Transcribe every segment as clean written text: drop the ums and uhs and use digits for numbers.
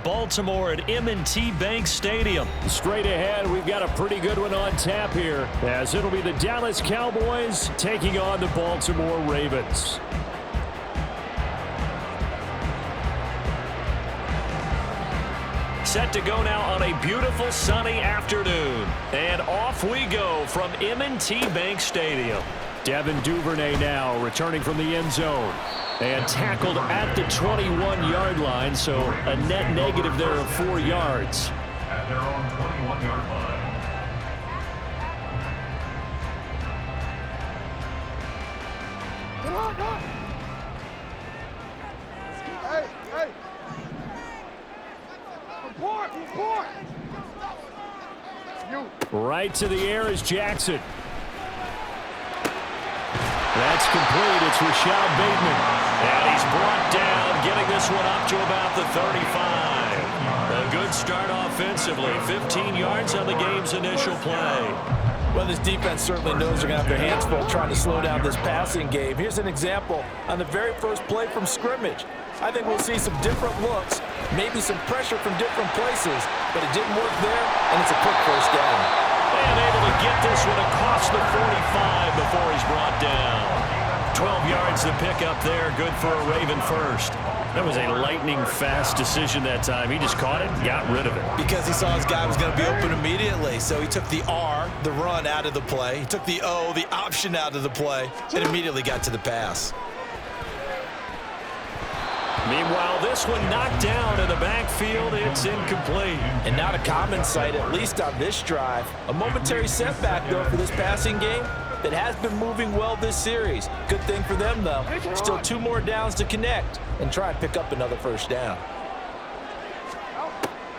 Baltimore at M&T Bank Stadium. Straight ahead, we've got a pretty good one on tap here, as it'll be the Dallas Cowboys taking on the Baltimore Ravens. Set to go now on a beautiful sunny afternoon. And off we go from M&T Bank Stadium. Devin Duvernay now returning from the end zone. And tackled at the 21-yard line, so a net negative there of 4 yards. At their own 21-yard line. Hey! Report! Right to the air is Jackson. That's complete. It's Rashad Bateman. And he's brought down, getting this one up to about the 35. A good start offensively. 15 yards on the game's initial play. Well, this defense certainly knows they're going to have their hands full trying to slow down this passing game. Here's an example on the very first play from scrimmage. I think we'll see some different looks, maybe some pressure from different places, but it didn't work there, and it's a quick first down. And able to get this one across the 45 before he's brought down. 12 yards to pick up there. Good for a Raven first. That was a lightning-fast decision that time. He just caught it and got rid of it. Because he saw his guy was going to be open immediately. So he took the R, the run, out of the play. He took the O, the option, out of the play, and immediately got to the pass. Meanwhile, this one knocked down in the backfield. It's incomplete. And not a common sight, at least on this drive. A momentary setback, though, for this passing game that has been moving well this series. Good thing for them, though. Still 2 more downs to connect and try and pick up another first down.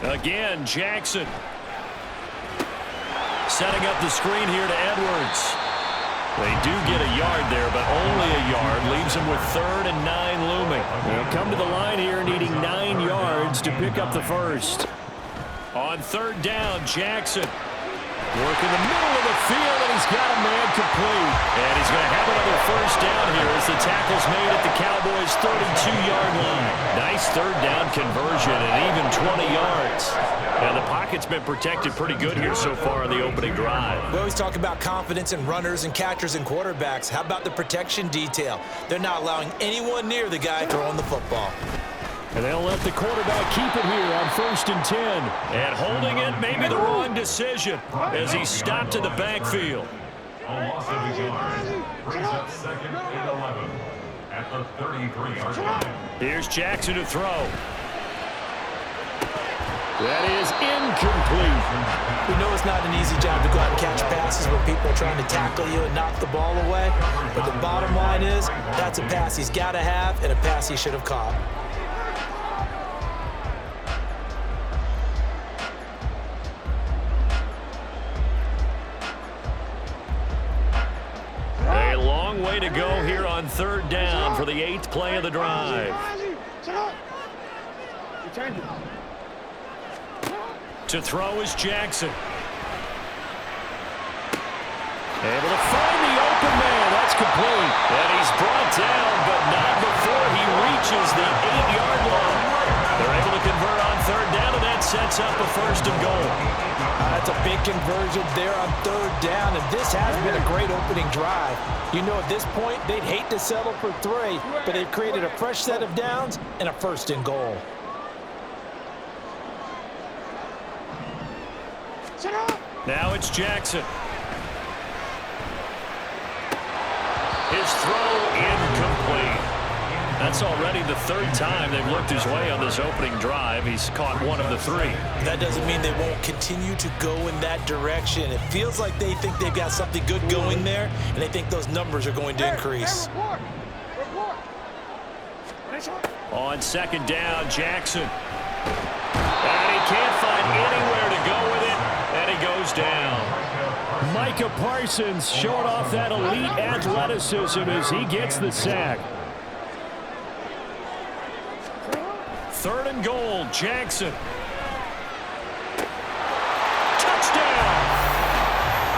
Again, Jackson. Setting up the screen here to Edwards. They do get a yard there, but only a yard. Leaves them with 3rd and 9 looming. They'll come to the line here needing 9 yards to pick up the first. On 3rd down, Jackson. Working the middle of the field, and he's got a man complete. And he's going to have another first down here as the tackle's made at the Cowboys' 32-yard line. Nice 3rd down conversion and even 20 yards. And the pocket's been protected pretty good here so far in the opening drive. We always talk about confidence in runners and catchers and quarterbacks. How about the protection detail? They're not allowing anyone near the guy throwing the football. And they'll let the quarterback keep it here on 1st and 10. And holding it may be the wrong decision as he stopped in the backfield. A loss of a yard. Brings up 2nd and 11 at the 33-yard line. Here's Jackson to throw. That is incomplete. We know it's not an easy job to go out and catch passes where people are trying to tackle you and knock the ball away. But the bottom line is that's a pass he's got to have and a pass he should have caught. A long way to go here on 3rd down for the 8th play of the drive. To throw is Jackson. Able to find the open man. That's complete. And he's brought down, but not before he reaches the 8-yard line. They're able to convert on 3rd down, and that sets up a 1st and goal. That's a big conversion there on 3rd down, and this has been a great opening drive. You know, at this point, they'd hate to settle for 3, but they've created a fresh set of downs and a 1st and goal. Now it's Jackson. His throw incomplete. That's already the 3rd time they've looked his way on this opening drive. He's caught 1 of the 3. That doesn't mean they won't continue to go in that direction. It feels like they think they've got something good going there, and they think those numbers are going to increase. On 2nd down, Jackson. And he can't find anywhere to go with it, and he goes down. Micah Parsons showing off that elite athleticism as he gets the sack. 3rd and goal, Jackson. Touchdown!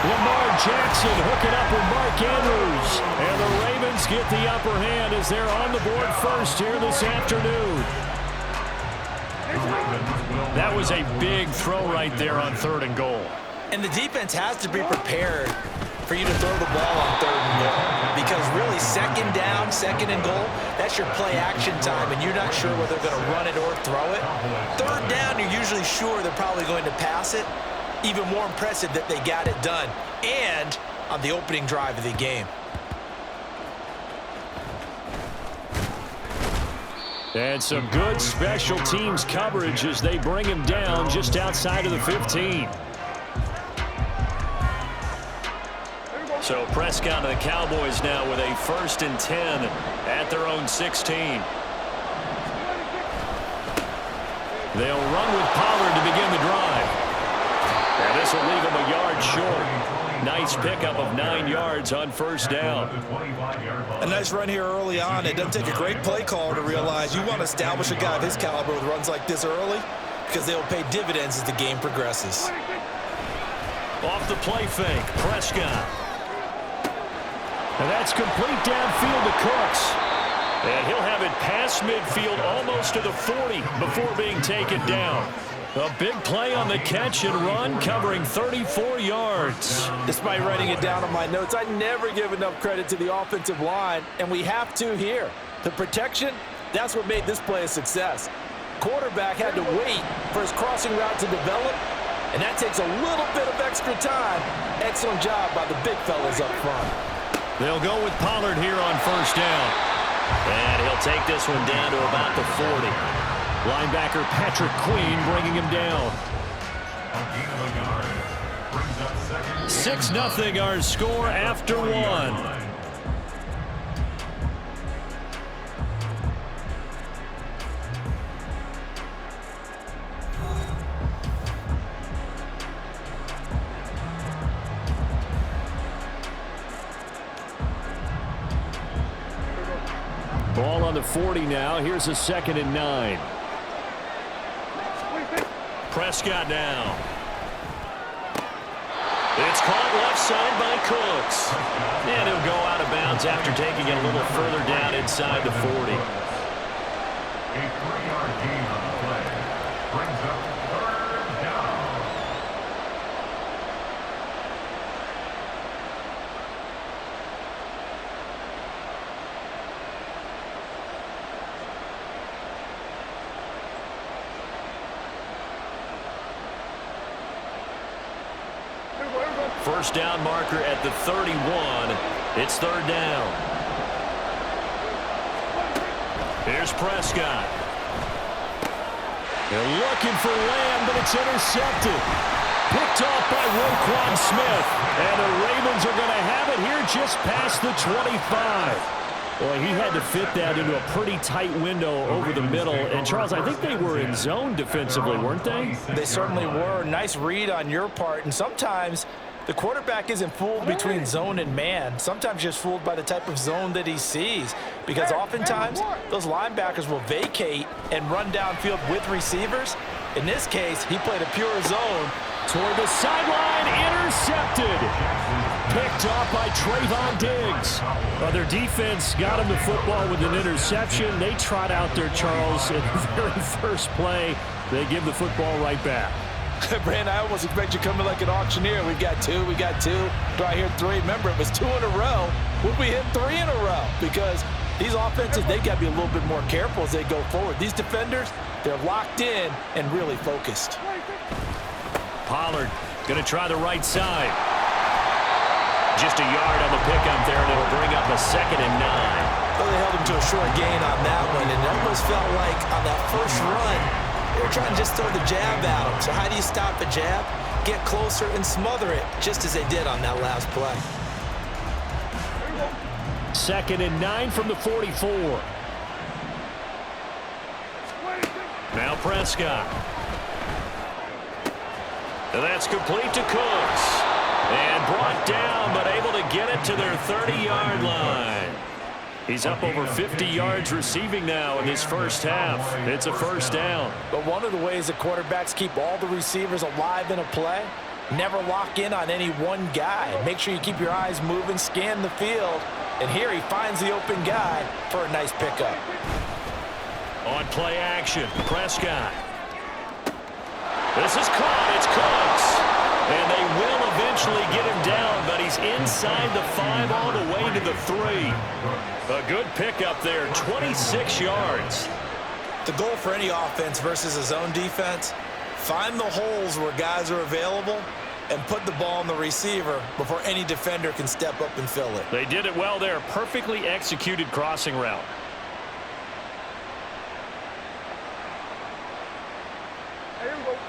Lamar Jackson hooking up with Mark Andrews. And the Ravens get the upper hand as they're on the board first here this afternoon. That was a big throw right there on 3rd and goal. And the defense has to be prepared for you to throw the ball on 3rd and goal. Because really, 2nd down, 2nd and goal, that's your play action time, and you're not sure whether they're going to run it or throw it. 3rd down, you're usually sure they're probably going to pass it. Even more impressive that they got it done, and on the opening drive of the game. And some good special teams coverage as they bring him down just outside of the 15. So Prescott and the Cowboys now with a 1st and 10 at their own 16. They'll run with Pollard to begin the drive. And this will leave him a yard short. Nice pickup of 9 yards on 1st down. A nice run here early on. It doesn't take a great play call to realize you want to establish a guy of his caliber with runs like this early because they will pay dividends as the game progresses. Off the play fake, Prescott. And that's complete downfield to Cooks. And he'll have it past midfield almost to the 40 before being taken down. A big play on the catch and run, covering 34 yards. Despite writing it down on my notes, I never give enough credit to the offensive line, and we have to here. The protection, that's what made this play a success. Quarterback had to wait for his crossing route to develop, and that takes a little bit of extra time. Excellent job by the big fellas up front. They'll go with Pollard here on 1st down. And he'll take this one down to about the 40. Linebacker Patrick Queen bringing him down. 6-0 our score after 1. Ball on the 40 now. Here's a 2nd and 9. Prescott now. It's caught left side by Cooks. And he'll go out of bounds after taking it a little further down inside the 40. A 3-yard gain on the play brings up 3rd down. First down marker at the 31. It's 3rd down. Here's Prescott. They're looking for Lamb, but it's intercepted. Picked off by Roquan Smith. And the Ravens are going to have it here just past the 25. Well, he had to fit that into a pretty tight window over the middle. And, Charles, I think they were in zone defensively, weren't they? They certainly were. Nice read on your part. And sometimes the quarterback isn't fooled between zone and man. Sometimes just fooled by the type of zone that he sees. Because oftentimes, those linebackers will vacate and run downfield with receivers. In this case, he played a pure zone. Toward the sideline, intercepted. Picked off by Trayvon Diggs. Well, their defense got him the football with an interception. They trot out there, Charles, in the very first play. They give the football right back. Brand, I almost expect you coming like an auctioneer. We got two. Do I hear 3? Remember, it was 2 in a row. Would we hit 3 in a row? Because these offenses, they got to be a little bit more careful as they go forward. These defenders, they're locked in and really focused. Pollard going to try the right side. Just a yard on the pickup there, and it'll bring up a 2nd and 9. Well, they held him to a short gain on that one, and it almost felt like on that first run, they were trying to just throw the jab at him. So how do you stop the jab? Get closer and smother it, just as they did on that last play. 2nd and 9 from the 44. Now Prescott. And that's complete to Cooks. And brought down, but able to get it to their 30-yard line. He's up over 50 yards receiving now in this first half. It's a 1st down. But one of the ways that quarterbacks keep all the receivers alive in a play, never lock in on any one guy. Make sure you keep your eyes moving, scan the field. And here he finds the open guy for a nice pickup. On play action, Prescott. This is caught. It's Cooks. And they will eventually get him down, but he's inside the 5 all the way to the 3. A good pickup there, 26 yards. The goal for any offense versus a zone defense, find the holes where guys are available and put the ball on the receiver before any defender can step up and fill it. They did it well there. Perfectly executed crossing route.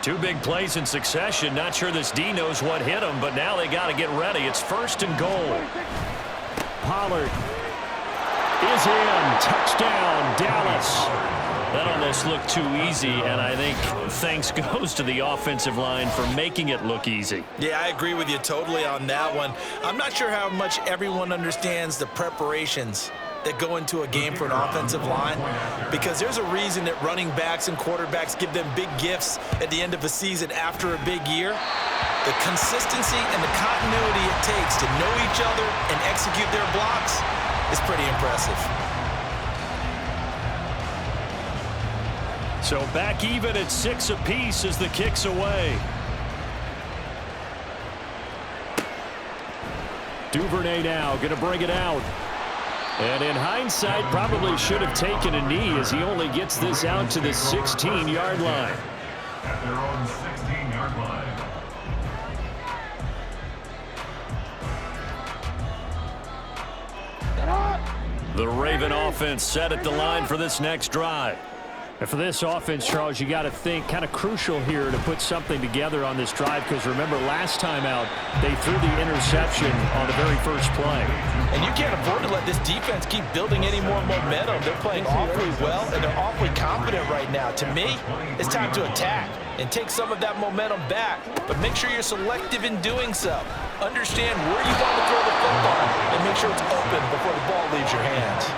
Two big plays in succession. Not sure this D knows what hit him, but now they got to get ready. It's 1st and goal. Pollard is in. Touchdown, Dallas. That almost looked too easy, and I think thanks goes to the offensive line for making it look easy. Yeah, I agree with you totally on that one. I'm not sure how much everyone understands the preparations that go into a game for an offensive line, because there's a reason that running backs and quarterbacks give them big gifts at the end of a season after a big year. The consistency and the continuity it takes to know each other and execute their blocks is pretty impressive. So back even at 6 apiece as the kick's away. Duvernay now going to bring it out. And in hindsight, probably should have taken a knee as he only gets this out to the 16-yard line. At their own 16-yard line. The Raven offense set at the line for this next drive. And for this offense, Charles, you got to think kind of crucial here to put something together on this drive, because remember last time out they threw the interception on the very first play. And you can't afford to let this defense keep building any more momentum. They're playing awfully well, and they're awfully confident right now. To me, it's time to attack and take some of that momentum back. But make sure you're selective in doing so. Understand where you want to throw the football and make sure it's open before the ball leaves your hands.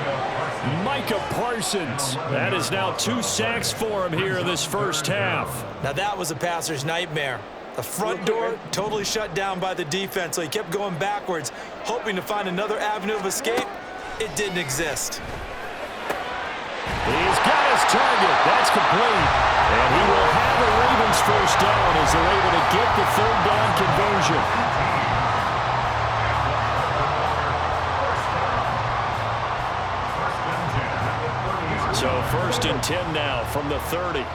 Micah Parsons. That is now 2 sacks for him here in this first half. Now that was a passer's nightmare. The front door totally shut down by the defense, so he kept going backwards, hoping to find another avenue of escape. It didn't exist. He's got his target. That's complete. And he will have a Ravens first down as they're able to get the 3rd down conversion. So 1st and 10 now from the 30. 13.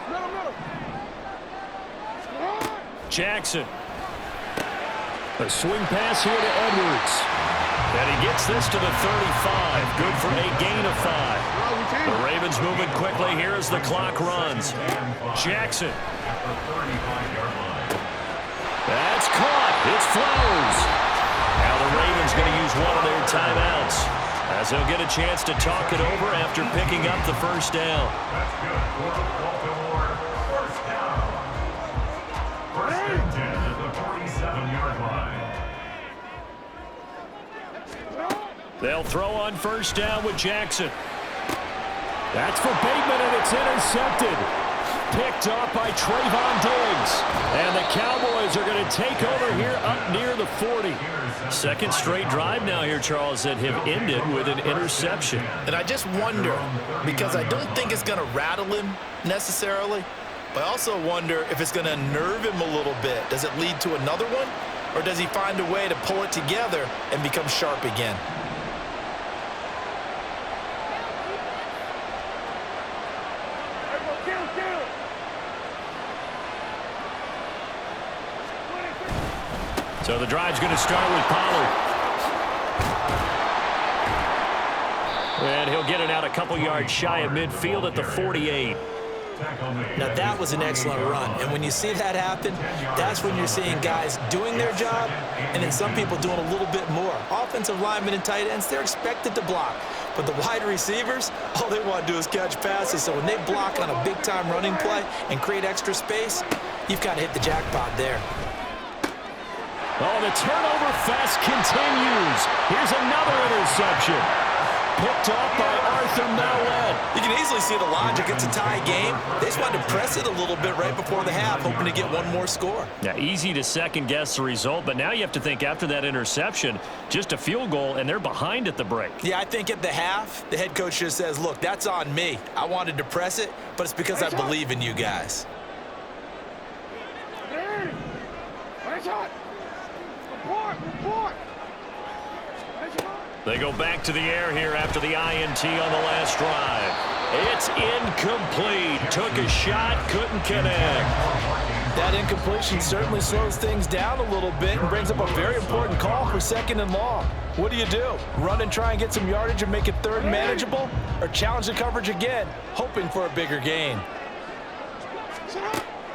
Middle. Jackson. A swing pass here to Edwards. And he gets this to the 35. Good for a gain of 5. The Ravens moving quickly here as the clock runs. Jackson. That's caught. It's Flowers. Now the Ravens going to use one of their timeouts, as they'll get a chance to talk it over after picking up the first down. That's good for the Baltimore first down. 1st and 10 at the 47-yard line. They'll throw on first down with Jackson. That's for Bateman, and it's intercepted. Picked up by Trayvon Diggs. And the Cowboys are going to take over here up near the 40. 2nd straight drive now here, Charles, that have ended with an interception. And I just wonder, because I don't think it's going to rattle him necessarily, but I also wonder if it's going to nerve him a little bit. Does it lead to another one? Or does he find a way to pull it together and become sharp again? So the drive's going to start with Pollard. And he'll get it out a couple yards shy of midfield at the 48. Now that was an excellent run, and when you see that happen, that's when you're seeing guys doing their job and then some people doing a little bit more. Offensive linemen and tight ends, they're expected to block, but the wide receivers, all they want to do is catch passes. So when they block on a big-time running play and create extra space, you've got to hit the jackpot there. Oh, the turnover fest continues. Here's another interception. picked off by Arthur Mallett. You can easily see the logic. It's a tie game. They just wanted to press it a little bit right before the half, hoping to get one more score. Yeah, easy to second-guess the result, but now you have to think after that interception, just a field goal, and they're behind at the break. Yeah, I think at the half, the head coach just says, look, that's on me. I wanted to press it, but it's because I believe in you guys. They go back to the air here after the INT on the last drive. It's incomplete. Took a shot, couldn't connect. That incompletion certainly slows things down a little bit and brings up a very important call for 2nd and long. What do? Run and try and get some yardage and make it 3rd manageable? Or challenge the coverage again, hoping for a bigger gain?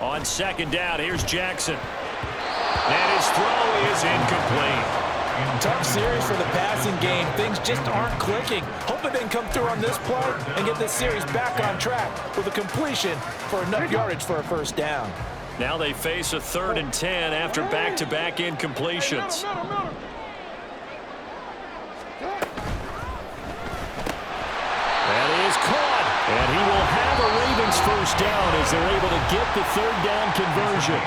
On 2nd down, here's Jackson. And his throw is incomplete. Tough series for the passing game. Things just aren't clicking. Hoping they can come through on this play and get this series back on track with a completion for enough yardage for a 1st down. Now they face a 3rd and 10 after back-to-back incompletions. That is caught. And he will have a Ravens 1st down as they're able to get the 3rd down conversion.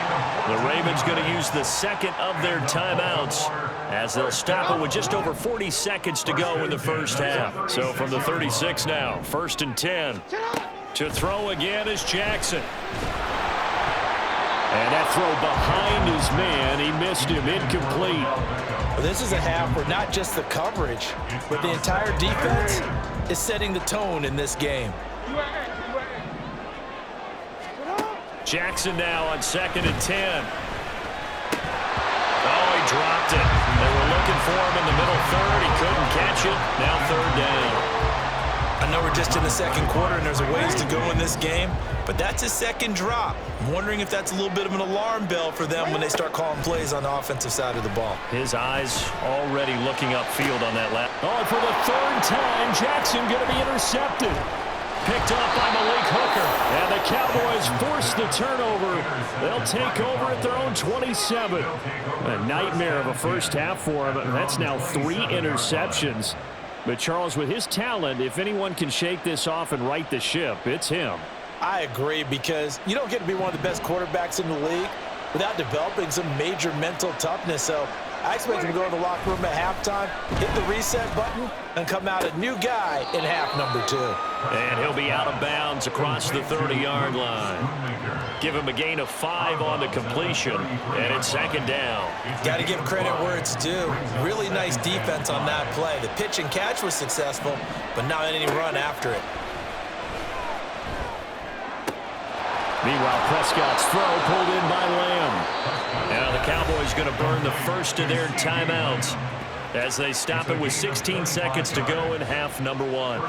The Ravens going to use the 2nd of their timeouts as they'll stop it with just over 40 seconds to go in the 1st half. So from the 36 now, 1st and 10. To throw again is Jackson. And that throw behind his man. He missed him. Incomplete. Well, this is a half where not just the coverage, but the entire defense is setting the tone in this game. Jackson now on 2nd and 10. Oh, he dropped it. They were looking for him in the middle 3rd. He couldn't catch it. Now 3rd down. I know we're just in the 2nd quarter and there's a ways to go in this game, but that's his 2nd drop. I'm wondering if that's a little bit of an alarm bell for them when they start calling plays on the offensive side of the ball. His eyes already looking upfield on that lap. Oh, for the 3rd time, Jackson going to be intercepted. Picked off by Malik Hooker. And the Cowboys force the turnover. They'll take over at their own 27. A nightmare of a 1st half for him. That's now 3 interceptions. But Charles, with his talent, if anyone can shake this off and right the ship, it's him. I agree, because you don't get to be one of the best quarterbacks in the league without developing some major mental toughness. So I expect him to go to the locker room at halftime, hit the reset button, and come out a new guy in half number 2. And he'll be out of bounds across the 30-yard line. Give him a gain of 5 on the completion, and it's 2nd down. Got to give credit where it's due. Really nice defense on that play. The pitch and catch was successful, but not any run after it. Meanwhile, Prescott's throw pulled in by Lamb. Now the Cowboys going to burn the 1st of their timeouts as they stop it with 16 seconds to go in half number 1.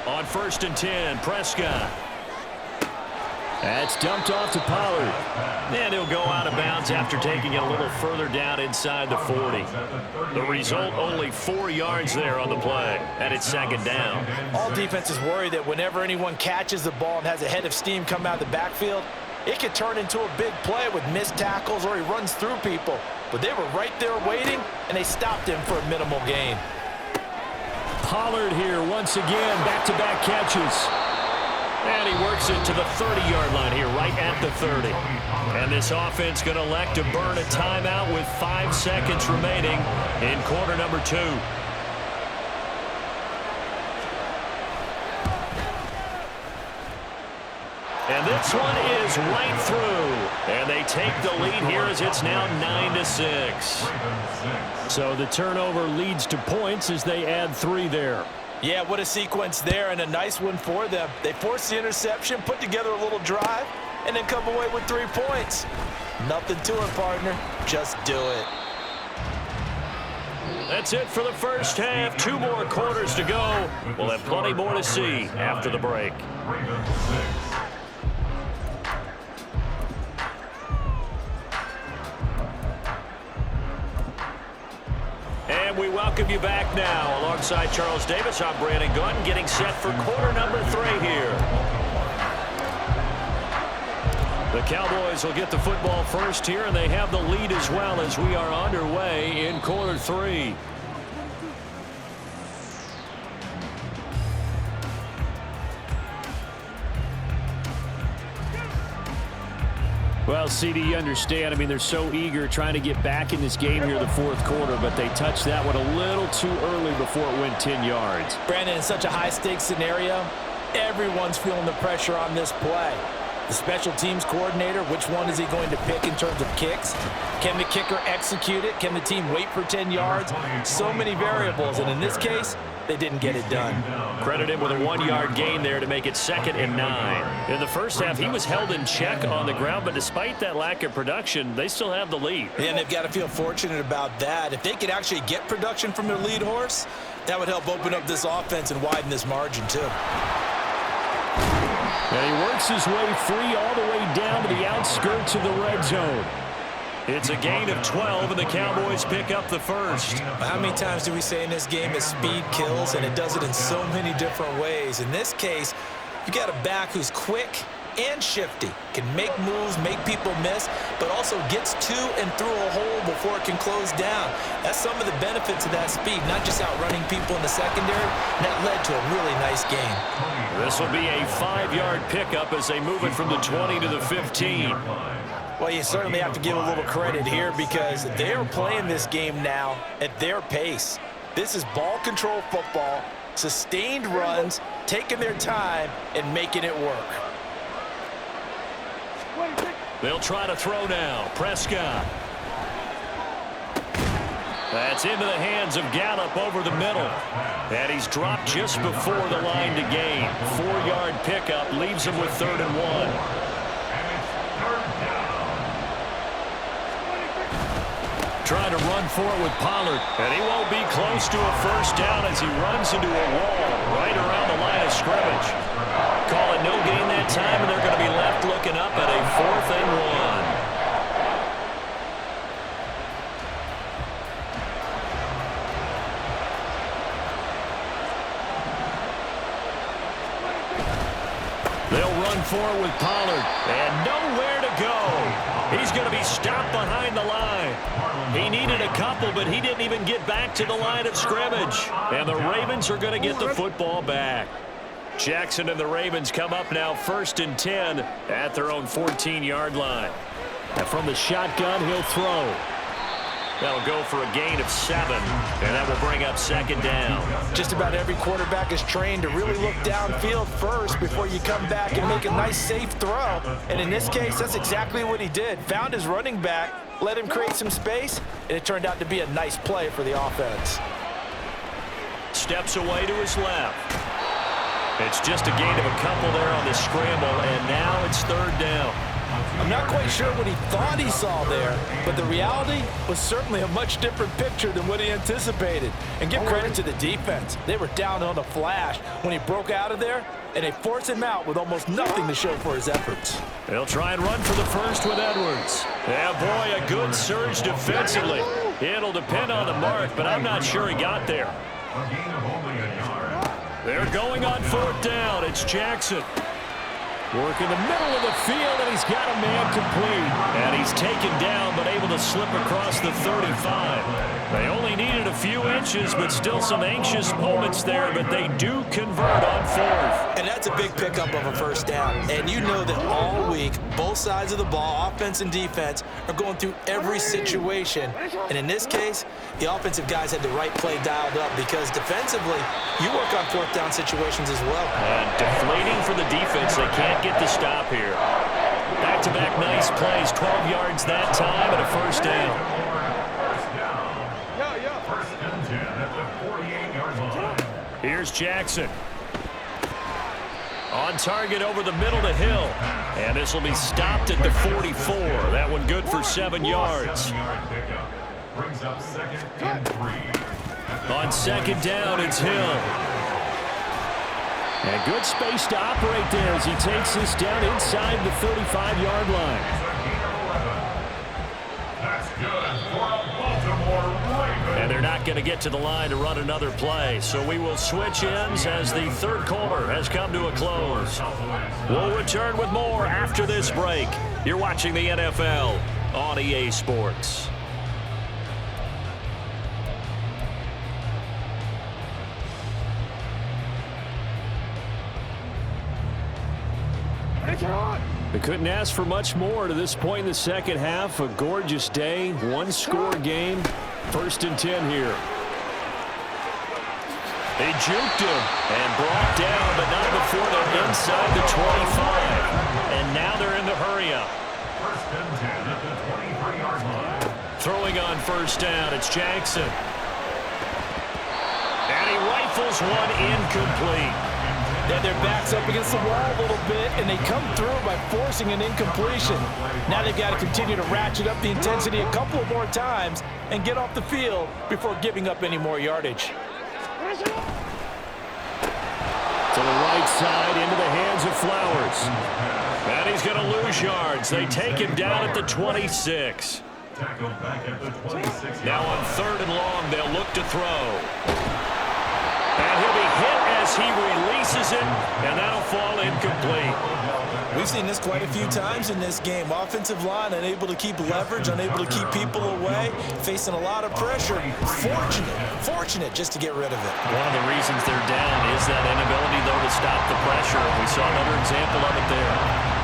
On 1st and 10, Prescott. That's dumped off to Pollard. And he'll go out of bounds after taking it a little further down inside the 40. The result, only 4 yards there on the play, and it's 2nd down. All defenses worry that whenever anyone catches the ball and has a head of steam come out of the backfield, it could turn into a big play with missed tackles or he runs through people. But they were right there waiting, and they stopped him for a minimal gain. Pollard here once again, back-to-back catches. And he works it to the 30-yard line here, right at the 30. And this offense going to elect to burn a timeout with 5 seconds remaining in quarter number 2. And this one is right through. And they take the lead here as it's now 9-6. So the turnover leads to points as they add 3 there. Yeah, what a sequence there, and a nice one for them. They forced the interception, put together a little drive, and then come away with 3 points. Nothing to it, partner. Just do it. That's it for the 1st half. 2 more quarters to go. We'll have plenty more to see after the break. And we welcome welcome you back now. Alongside Charles Davis, I'm Brandon Gunn, getting set for quarter number 3 here. The Cowboys will get the football first here, and they have the lead as well as we are underway in quarter 3. Well, CD, you understand. I mean, they're so eager trying to get back in this game here in the fourth quarter, but they touched that one a little too early before it went 10 yards. Brandon, in such a high-stakes scenario, everyone's feeling the pressure on this play. The special teams coordinator, which one is he going to pick in terms of kicks? Can the kicker execute it? Can the team wait for 10 yards? So many variables, and in this case, they didn't get it done. Credit him with a 1-yard gain there to make it 2nd and 9. In the first half, he was held in check on the ground, but despite that lack of production, they still have the lead. And they've got to feel fortunate about that. If they could actually get production from their lead horse, that would help open up this offense and widen this margin too. And he works his way free all the way down to the outskirts of the red zone. It's a gain of 12, and the Cowboys pick up the first. How many times do we say in this game that speed kills, and it does it in so many different ways? In this case, you got a back who's quick and shifty, can make moves, make people miss, but also gets to and through a hole before it can close down. That's some of the benefits of that speed, not just outrunning people in the secondary. That led to a really nice game. This will be a 5-yard pickup as they move it from the 20 to the 15. Well, you certainly have to give a little credit here because they are playing this game now at their pace. This is ball control football, sustained runs, taking their time, and making it work. They'll try to throw now. Prescott. That's into the hands of Gallup over the middle. And he's dropped just before the line to gain. 4-yard pickup leaves him with 3rd and 1. Trying to run for it with Pollard. And he won't be close to a first down as he runs into a wall right around the line of scrimmage. Call it no gain that time, and they're going to be left looking up at a 4th and 1. They'll run for it with Pollard. And nowhere to go. He's going to be stopped behind the line. He needed a couple, but he didn't even get back to the line of scrimmage. And the Ravens are going to get the football back. Jackson and the Ravens come up now 1st and 10 at their own 14-yard line. And from the shotgun, he'll throw. That'll go for a gain of 7, and that will bring up 2nd down. Just about every quarterback is trained to really look downfield first before you come back and make a nice, safe throw. And in this case, that's exactly what he did. Found his running back, let him create some space, and it turned out to be a nice play for the offense. Steps away to his left. It's just a gain of a couple there on the scramble, and now it's 3rd down. I'm not quite sure what he thought he saw there, but the reality was certainly a much different picture than what he anticipated. And give credit to the defense. They were down on a flash when he broke out of there, and they forced him out with almost nothing to show for his efforts. They'll try and run for the first with Edwards. Yeah, boy, a good surge defensively. It'll depend on the mark, but I'm not sure he got there. A gain of only a yard. They're going on 4th down. It's Jackson. Work in the middle of the field, and he's got a man complete. And he's taken down, but able to slip across the 35. They only needed a few inches, but still some anxious moments there, but they do convert on 4th. And that's a big pickup of a first down. And you know that all week, both sides of the ball, offense and defense, are going through every situation. And in this case, the offensive guys had the right play dialed up because defensively, you work on 4th down situations as well. And deflating for the defense. They can't get the stop here. Back-to-back nice plays, 12 yards that time and a first down. First and 10 at the 48-yard line. Here's Jackson. On target over the middle to Hill. And this will be stopped at the 44. That one good for 7 yards. Brings up 2nd and 3. On 2nd down, it's Hill. And good space to operate there as he takes this down inside the 35-yard line. That's good for a Baltimore Ravens. And they're not not going to get to the line to run another play. So we will switch ends as the third quarter has come to a close. We'll return with more after this break. You're watching the NFL on EA Sports. They couldn't ask for much more to this point in the second half. A gorgeous day, one-score game. 1st and 10 here. They juked him and brought down, but not before they're inside the 25. And now they're in the hurry-up. 1st and 10 at the 23-yard line. Throwing on 1st down, it's Jackson. And he rifles one incomplete. Then their back's up against the wall a little bit, and they come through by forcing an incompletion. Now they've got to continue to ratchet up the intensity a couple more times and get off the field before giving up any more yardage. To the right side, into the hands of Flowers. And he's going to lose yards. They take him down at the 26. Tackled back at the 26. Now on 3rd and long, they'll look to throw. And he'll be hit as he releases it, and that'll fall incomplete. We've seen this quite a few times in this game. Offensive line unable to keep leverage, unable to keep people away, facing a lot of pressure. Fortunate just to get rid of it. One of the reasons they're down is that inability, though, to stop the pressure. We saw another example of it there.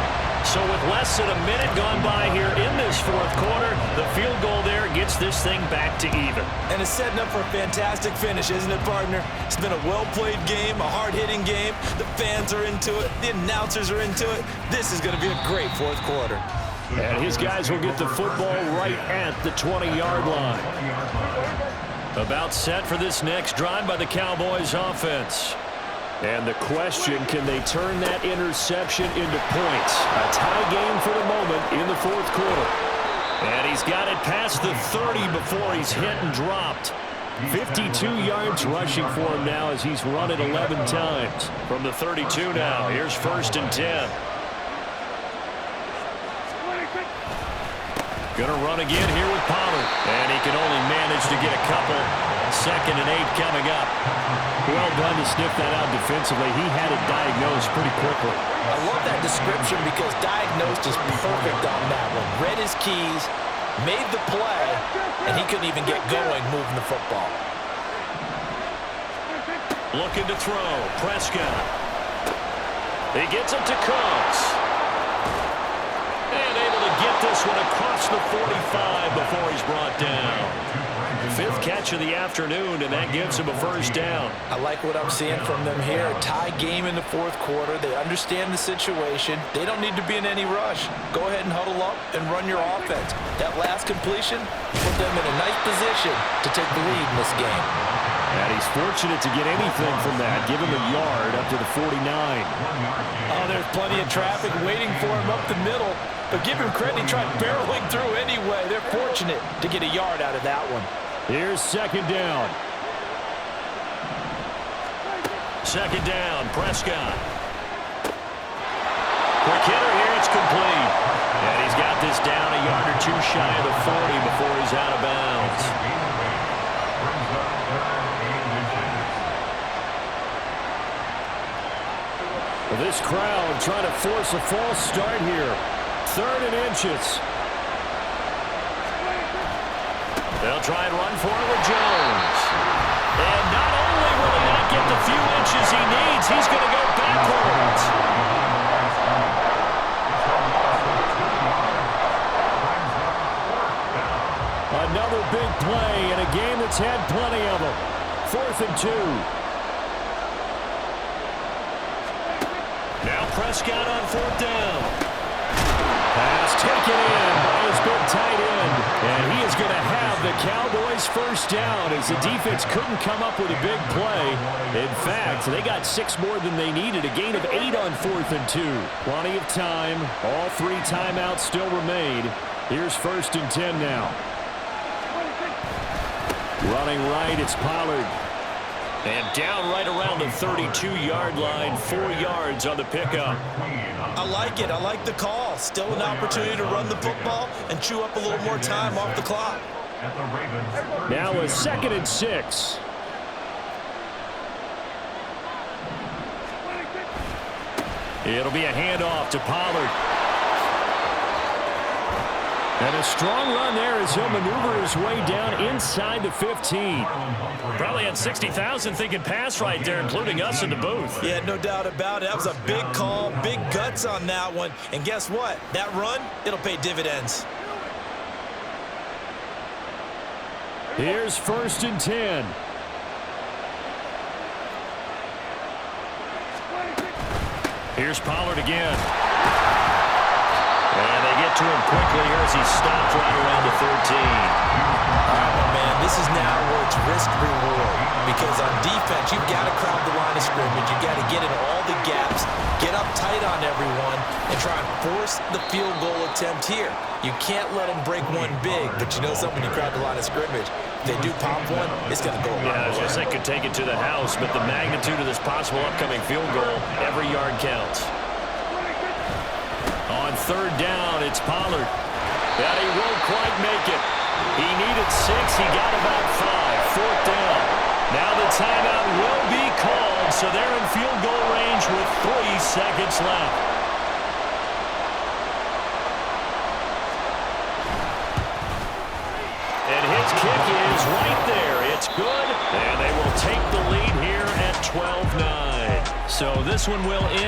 So with less than a minute gone by here in this 4th quarter, the field goal there gets this thing back to even. And it's setting up for a fantastic finish, isn't it, partner? It's been a well-played game, a hard-hitting game. The fans are into it. The announcers are into it. This is going to be a great 4th quarter. And his guys will get the football right at the 20-yard line. About set for this next drive by the Cowboys offense. And the question, can they turn that interception into points? A tie game for the moment in the 4th quarter. And he's got it past the 30 before he's hit and dropped. 52 yards rushing for him now as he's run it 11 times. From the 32 now, here's 1st and 10. Gonna run again here with Pollard. And he can only manage to get a couple. 2nd and 8 coming up. Well done to sniff that out defensively. He had it diagnosed pretty quickly. I love that description because diagnosed is perfect on that one. Read his keys, made the play, and he couldn't even get going moving the football. Looking to throw. Prescott. He gets it to Cooks. And able to get this one across the 45 before he's brought down. 5th catch of the afternoon, and that gives him a 1st down. I like what I'm seeing from them here. A tie game in the 4th quarter. They understand the situation. They don't need to be in any rush. Go ahead and huddle up and run your offense. That last completion put them in a nice position to take the lead in this game. And he's fortunate to get anything from that. Give him a yard up to the 49. Oh, there's plenty of traffic waiting for him up the middle. But give him credit, he tried barreling through anyway. They're fortunate to get a yard out of that one. Here's 2nd down. 2nd down, Prescott. Quick hitter here, it's complete. And he's got this down a yard or 2 shy of the 40 before he's out of bounds. Well, this crowd trying to force a false start here. 3rd and inches. They'll try and run for it with Jones. And not only will he not get the few inches he needs, he's going to go backwards. Another big play in a game that's had plenty of them. 4th and 2. Now Prescott on 4th down. Pass taken in by his big tight end. And he is going to have the Cowboys 1st down as the defense couldn't come up with a big play. In fact, they got 6 more than they needed. A gain of 8 on 4th and 2. Plenty of time. All 3 timeouts still remain. Here's 1st and 10 now. Running right, it's Pollard. And down right around the 32-yard line, 4 yards on the pickup. I like it. I like the call. Still an opportunity to run the football and chew up a little more time off the clock. at the Ravens. Now a 2nd and 6. It'll be a handoff to Pollard. And a strong run there as he'll maneuver his way down inside the 15. Probably had 60,000 thinking pass right there, including us in the booth. Yeah, no doubt about it. That was a big call, big guts on that one. And guess what? That run, it'll pay dividends. Here's 1st and 10. Here's Pollard again. And they get to him quickly here as he stopped right around the 13. All right, my man, this is now where it's risk-reward. Because on defense, you've got to crowd the line of scrimmage. You've got to get in all the gaps, get up tight on everyone, and try and force the field goal attempt here. You can't let them break one big, but you know something, when you crowd the line of scrimmage, if they do pop one, it's going to go. Yeah, I was going to say could take it to the house, but the magnitude of this possible upcoming field goal, every yard counts. On 3rd down, it's Pollard. But he won't quite make it. He needed 6. He got about 5. 4th down. Now the timeout will be called, so they're in field goal range with 3 seconds left. And his kick is right there. It's good, and they will take the lead here at 12-9. So this one will end.